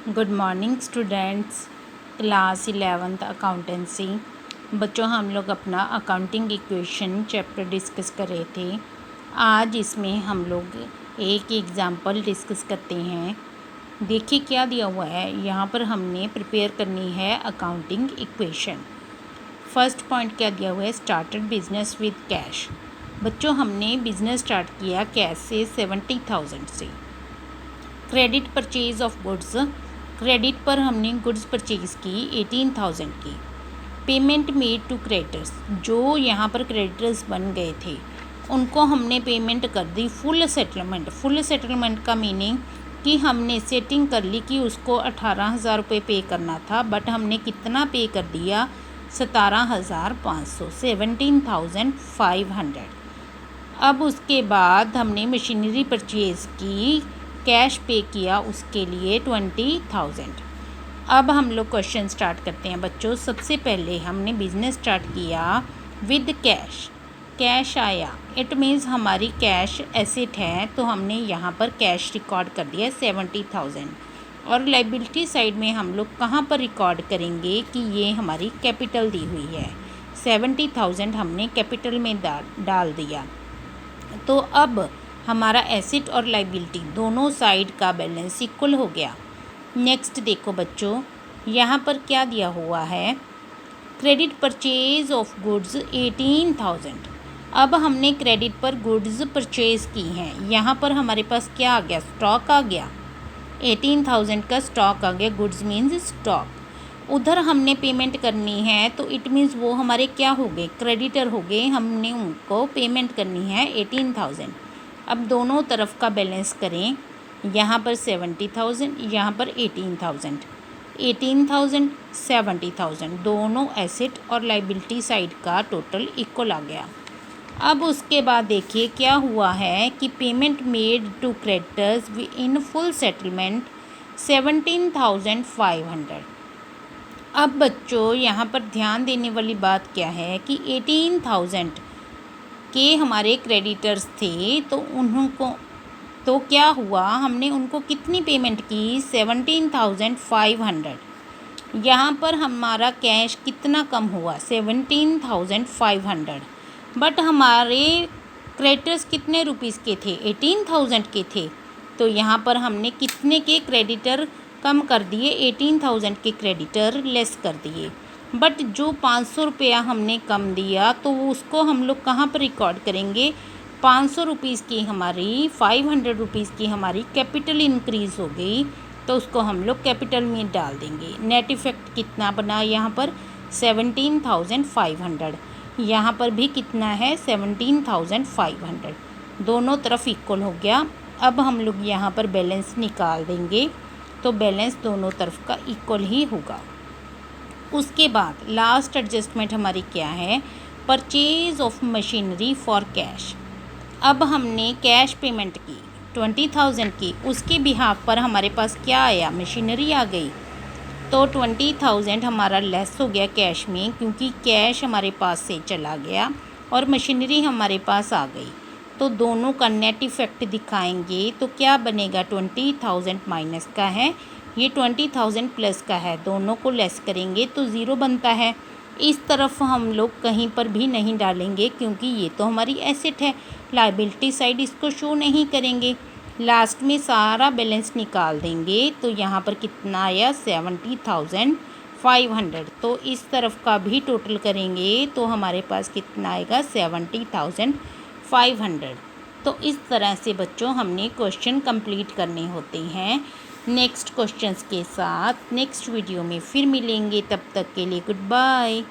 Good morning students. Class 11th accountancy. बच्चों, हम लोग अपना अकाउंटिंग इक्वेशन चैप्टर डिस्कस कर रहे थे। आज इसमें हम लोग एक एग्ज़ाम्पल डिस्कस करते हैं। देखिए क्या दिया हुआ है। यहाँ पर हमने प्रिपेयर करनी है अकाउंटिंग इक्वेशन। फर्स्ट पॉइंट क्या दिया हुआ है, स्टार्टेड बिजनेस विद कैश। बच्चों, हमने बिज़नेस स्टार्ट किया कैश से 70,000 से। Credit purchase of goods, credit पर हमने गुड्स परचेज़ की 18,000 की। पेमेंट मेड टू क्रेडिटर्स, जो यहाँ पर क्रेडिटर्स बन गए थे उनको हमने पेमेंट कर दी फुल सेटलमेंट। फुल सेटलमेंट का मीनिंग कि हमने सेटिंग कर ली कि उसको 18,000 रुपये पे करना था, बट हमने कितना पे कर दिया, 17,500, 17,500। अब उसके बाद हमने मशीनरी परचेज़ की, कैश पे किया उसके लिए 20,000। अब हम लोग क्वेश्चन स्टार्ट करते हैं बच्चों। सबसे पहले हमने बिज़नेस स्टार्ट किया विद कैश। कैश आया, इट मीन्स हमारी कैश एसेट है, तो हमने यहाँ पर कैश रिकॉर्ड कर दिया 70,000। और लाइबिलिटी साइड में हम लोग कहाँ पर रिकॉर्ड करेंगे कि ये हमारी कैपिटल दी हुई है। 70,000 हमने कैपिटल में डाल दिया। तो अब हमारा एसेट और लाइबिलिटी दोनों साइड का बैलेंस इक्वल हो गया। नेक्स्ट देखो बच्चों, यहाँ पर क्या दिया हुआ है, क्रेडिट परचेज ऑफ गुड्स 18,000। अब हमने क्रेडिट पर गुड्स परचेज़ की हैं। यहाँ पर हमारे पास क्या आ गया, स्टॉक आ गया। 18,000 का स्टॉक आ गया, गुड्स मीन्स स्टॉक। उधर हमने पेमेंट करनी है, तो इट मीन्स वो हमारे क्या हो गए, क्रेडिटर हो गए। हमने उनको पेमेंट करनी है 18,000। अब दोनों तरफ का बैलेंस करें, यहाँ पर 70,000, यहाँ पर 18,000। 18,000 70,000 दोनों एसेट और लाइबिलिटी साइड का टोटल इक्वल आ गया। अब उसके बाद देखिए क्या हुआ है कि payment made to creditors in full settlement 17,500। अब बच्चों यहाँ पर ध्यान देने वाली बात क्या है कि 18,000 के हमारे क्रेडिटर्स थे, तो उनको तो क्या हुआ, हमने उनको कितनी पेमेंट की, 17,500। यहाँ पर हमारा कैश कितना कम हुआ, 17,500, बट हमारे क्रेडिटर्स कितने रुपीस के थे, 18,000 के थे। तो यहाँ पर हमने कितने के क्रेडिटर कम कर दिए, 18,000 के क्रेडिटर लेस कर दिए। बट जो 500 रुपया हमने कम दिया, तो उसको हम लोग कहाँ पर रिकॉर्ड करेंगे, 500 रुपीज़ की हमारी 500 रुपीज़ की हमारी कैपिटल इंक्रीज़ हो गई, तो उसको हम लोग कैपिटल में डाल देंगे। नेट इफ़ेक्ट कितना बना, यहाँ पर 17,500, यहाँ पर भी कितना है, 17,500, दोनों तरफ इक्वल हो गया। अब हम लोग यहाँ पर बैलेंस निकाल देंगे, तो बैलेंस दोनों तरफ का इक्वल ही होगा। उसके बाद लास्ट एडजस्टमेंट हमारी क्या है, purchase of machinery for cash. अब हमने कैश पेमेंट की 20,000 की, उसके बिहाफ पर हमारे पास क्या आया, मशीनरी आ गई। तो 20,000 हमारा लेस हो गया कैश में, क्योंकि कैश हमारे पास से चला गया और मशीनरी हमारे पास आ गई। तो दोनों का नेट इफ़ेक्ट दिखाएंगे, तो क्या बनेगा, 20,000 माइनस का है, ये 20,000 प्लस का है, दोनों को लेस करेंगे तो ज़ीरो बनता है। इस तरफ हम लोग कहीं पर भी नहीं डालेंगे, क्योंकि ये तो हमारी एसेट है, लायबिलिटी साइड इसको शो नहीं करेंगे। लास्ट में सारा बैलेंस निकाल देंगे, तो यहाँ पर कितना आया, 70,500। तो इस तरफ का भी टोटल करेंगे तो हमारे पास कितना आएगा, 70,500। तो इस तरह से बच्चों हमने क्वेश्चन कंप्लीट करने होते हैं। नेक्स्ट क्वेश्चंस के साथ नेक्स्ट वीडियो में फिर मिलेंगे, तब तक के लिए गुड बाय।